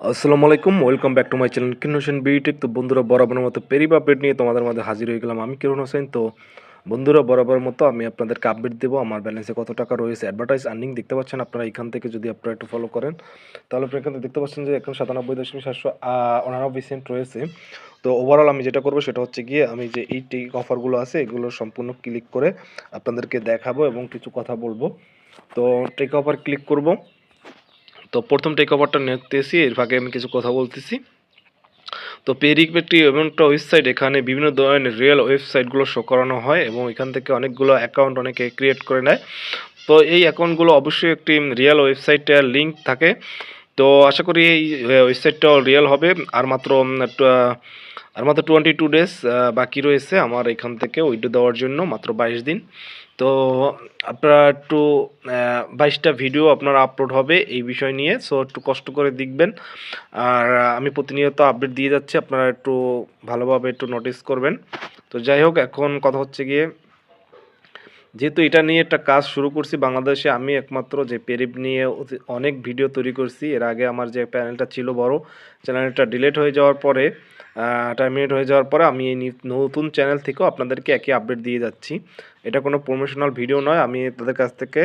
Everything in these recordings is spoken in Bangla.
আসসালামু আলাইকুম, welcome back to my channel Kiran Hossain Beautech. তো বন্ধুরা, বরাবরের মতো পেরিব আপডেট নিয়ে তোমাদের মাঝে হাজির হয়ে গেলাম আমি কিরণ হোসেন। তো বন্ধুরা, বরাবরের মতো আমি আপনাদেরকে আপডেট দেবো আমার ব্যালেন্সে কত টাকা রয়েছে। অ্যাডভার্টাইজ আর্নিং দেখতে পাচ্ছেন আপনারা এখান থেকে, যদি আপনারা একটু ফলো করেন তাহলে আপনারা এখান থেকে দেখতে পাচ্ছেন যে এখন 97.789 রয়েছে। তো ওভারঅল আমি যেটা করবো সেটা হচ্ছে গিয়ে আমি যে এই টেক অফারগুলো আছে এগুলো সম্পূর্ণ ক্লিক করে আপনাদেরকে দেখাবো এবং কিছু কথা বলবো। তো টেক অফার ক্লিক করব। তো প্রথম টেক ওভারটা নিতেছি, এর ফাঁকে আমি কিছু কথা বলতেছি। তো পেরিক একটি এমন একটা ওয়েবসাইট, এখানে বিভিন্ন ধরনের রিয়েল ওয়েবসাইটগুলো শো করানো হয় এবং এখান থেকে অনেকগুলো অ্যাকাউন্ট অনেকে ক্রিয়েট করে নেয়। তো এই অ্যাকাউন্টগুলো অবশ্যই একটি রিয়েল ওয়েবসাইটের লিঙ্ক থাকে। তো আশা করি এই ওয়েবসাইটটাও রিয়েল হবে। আর মাত্র 22 ডেজ বাকি রয়েছে আমার এখান থেকে উইথড্র দেওয়ার জন্য, মাত্র 22 দিন। তো আপনারা একটু 22টা ভিডিও আপনারা আপলোড হবে এই বিষয় নিয়ে, সো একটু কষ্ট করে দেখবেন। আর আমি প্রতিনিয়ত আপডেট দিয়ে যাচ্ছি, আপনারা একটু ভালোভাবে একটু নোটিস করবেন। তো যাই হোক, এখন কথা হচ্ছে গিয়ে, যেহেতু এটা নিয়ে একটা কাজ শুরু করছি বাংলাদেশে, আমি একমাত্র যে পেরিব নিয়ে অনেক ভিডিও তৈরি করছি। এর আগে আমার যে চ্যানেলটা ছিল বড়, চ্যানেলটা ডিলিট হয়ে যাওয়ার পরে, টার্মিনেট হয়ে যাওয়ার পরে আমি এই নতুন চ্যানেল থেকেও আপনাদেরকে একই আপডেট দিয়ে যাচ্ছি। এটা কোনো প্রমোশনাল ভিডিও নয়, আমি তাদের কাছ থেকে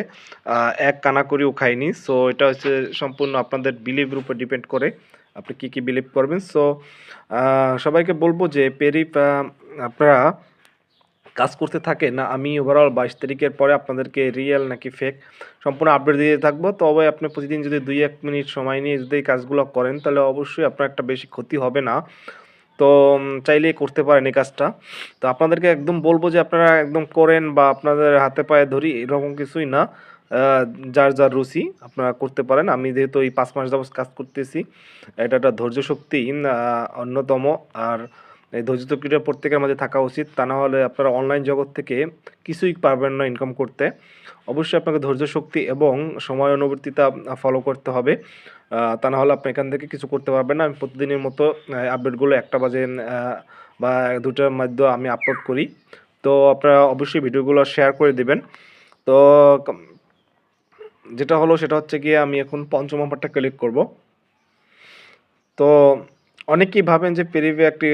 এক কানা করিও খাইনি। সো এটা হচ্ছে সম্পূর্ণ আপনাদের বিলিভের উপর ডিপেন্ড করে, আপনি কী বিলিভ করবেন। সো সবাইকে বলবো যে পেরিব আপনারা কাজ করতে থাকে না। আমি ওভারঅল 22 তারিখের পরে আপনাদেরকে রিয়েল নাকি ফেক সম্পূর্ণ আপডেট দিয়ে থাকবো। তবে আপনি প্রতিদিন যদি 2-1 মিনিট সময় নিয়ে যদি এই কাজগুলো করেন তাহলে অবশ্যই আপনার একটা বেশি ক্ষতি হবে না। তো চাইলেই করতে পারেন এই কাজটা। তো আপনাদেরকে একদম বলবো যে আপনারা একদম করেন, বা আপনাদের হাতে পায়ে ধরি এরকম কিছুই না। যার যার রুচি আপনারা করতে পারেন। আমি যেহেতু এই 5 মাস যাবত কাজ করতেছি, এটা একটা ধৈর্য শক্তি অন্যতম। আর এই ধৈর্য শক্তিটা প্রত্যেকের মাঝে থাকা উচিত, তা না হলে আপনারা অনলাইন জগৎ থেকে কিছুই পারবেন না ইনকাম করতে। অবশ্যই আপনাকে ধৈর্য শক্তি এবং সময় অনুবর্তিতা ফলো করতে হবে, তা না হলে আপনি এখান থেকে কিছু করতে পারবেন না। আমি প্রতিদিনের মতো আপডেটগুলো 1টা বাজে বা 2টার মধ্যে আমি আপলোড করি। তো আপনারা অবশ্যই ভিডিওগুলো শেয়ার করে দিবেন। তো যেটা হলো সেটা হচ্ছে গিয়ে আমি এখন পঞ্চম অফারটা ক্লিক করব। তো অনেকেই ভাবেন যে পেরিভে একটি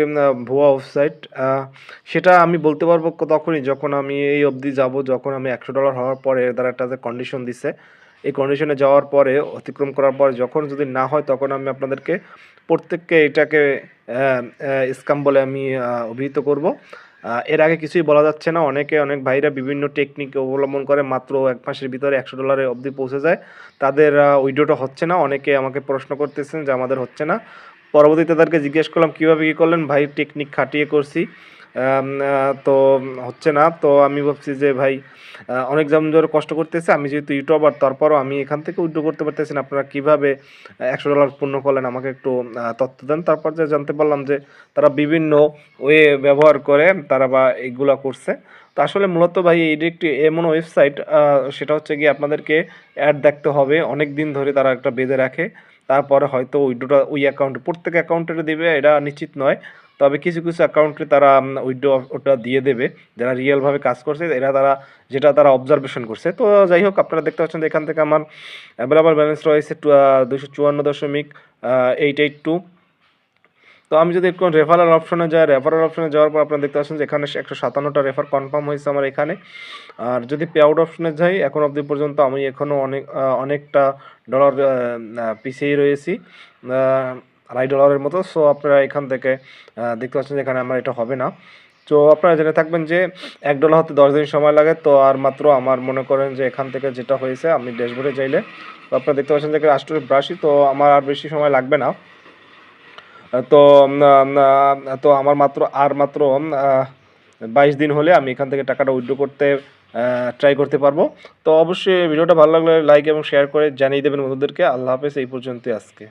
ভুয়া ওয়েবসাইট। সেটা আমি বলতে পারবো তখনই যখন আমি এই অবধি যাব, যখন আমি $100 হওয়ার পরে তারা একটা যে কন্ডিশন দিছে, এই কন্ডিশনে যাওয়ার পরে অতিক্রম করার পরে যখন যদি না হয়, তখন আমি আপনাদেরকে প্রত্যেককে এটাকে স্ক্যাম বলে আমি অভিহিত করব। এর আগে কিছুই বলা যাচ্ছে না। অনেক ভাইরা বিভিন্ন টেকনিক অবলম্বন করে মাত্র 1 মাসের ভিতরে $100 অবধি পৌঁছে যায়। তাদের উইথড্রটা হচ্ছে না। অনেকে আমাকে প্রশ্ন করতেছেন যে আমাদের হচ্ছে না। পরবর্তীতে তাদেরকে জিজ্ঞেস করলাম কীভাবে কী করলেন? ভাই টেকনিক খাটিয়ে করছি, তো হচ্ছে না। তো আমি ভাবছি যে ভাই অনেক দিন ধরে কষ্ট করতেছে, আমি যেহেতু ইউটিউবার তারপরও আমি এখান থেকে উইথড্র করতে পারতেছি না। আপনারা কীভাবে $100 পূর্ণ করলেন আমাকে একটু তথ্য দেন। তারপর যে জানতে পারলাম যে তারা বিভিন্ন ওয়ে ব্যবহার করে তারা বা এইগুলা করছে। তো আসলে মূলত ভাই এইটা একটি এমন ওয়েবসাইট, সেটা হচ্ছে গিয়ে আপনাদেরকে অ্যাড দেখতে হবে। অনেক দিন ধরে তারা একটা বেঁধে রাখে, তারপরে হয়তো উইথড্রটা ওই অ্যাকাউন্টে, প্রত্যেক অ্যাকাউন্টে দেবে এটা নিশ্চিত নয়। তবে কিছু অ্যাকাউন্টে তারা উইথড্র ওটা দিয়ে দেবে, যারা রিয়েলভাবে কাজ করছে যেটা তারা অবজারভেশন করছে। তো যাই হোক, আপনারা দেখতে পাচ্ছেন যে এখান থেকে আমার অ্যাভেলেবল ব্যালেন্স রয়েছে 254.882। তো আমি যদি একটু রেফারেল অপশনে যাই, রেফারেল অপশনে যাওয়ার পর আপনারা দেখতে পাচ্ছেন যে এখানে 157টা রেফার কনফার্ম হয়েছে আমার এখানে। আর যদি পে আউট অপশনে যাই, এখন অবধি পর্যন্ত আমি এখনও অনেকটা ডলার পিছিয়েই রয়েছি, $2.5 মতো। সো আপনারা এখান থেকে দেখতে পাচ্ছেন যে এখানে আমার এটা হবে না। তো আপনারা জেনে থাকবেন যে $1 হতে 10 দিন সময় লাগে। তো আর মাত্র আমার মনে করেন যে এখান থেকে যেটা হয়েছে, আমি ড্যাশবোর্ডে যাইলে তো আপনারা দেখতে পাচ্ছেন যে 882, তো আমার আর বেশি সময় লাগবে না। তো আমার মাত্র 22 দিন হলে আমি এখান থেকে টাকাটা উইথড্র করতে ট্রাই করতে পারবো। তো অবশ্যই ভিডিওটা ভালো লাগলে লাইক এবং শেয়ার করে জানিয়ে দেবেন বন্ধুদেরকে। আল্লাহ হাফেজ, এই পর্যন্তই আজকে।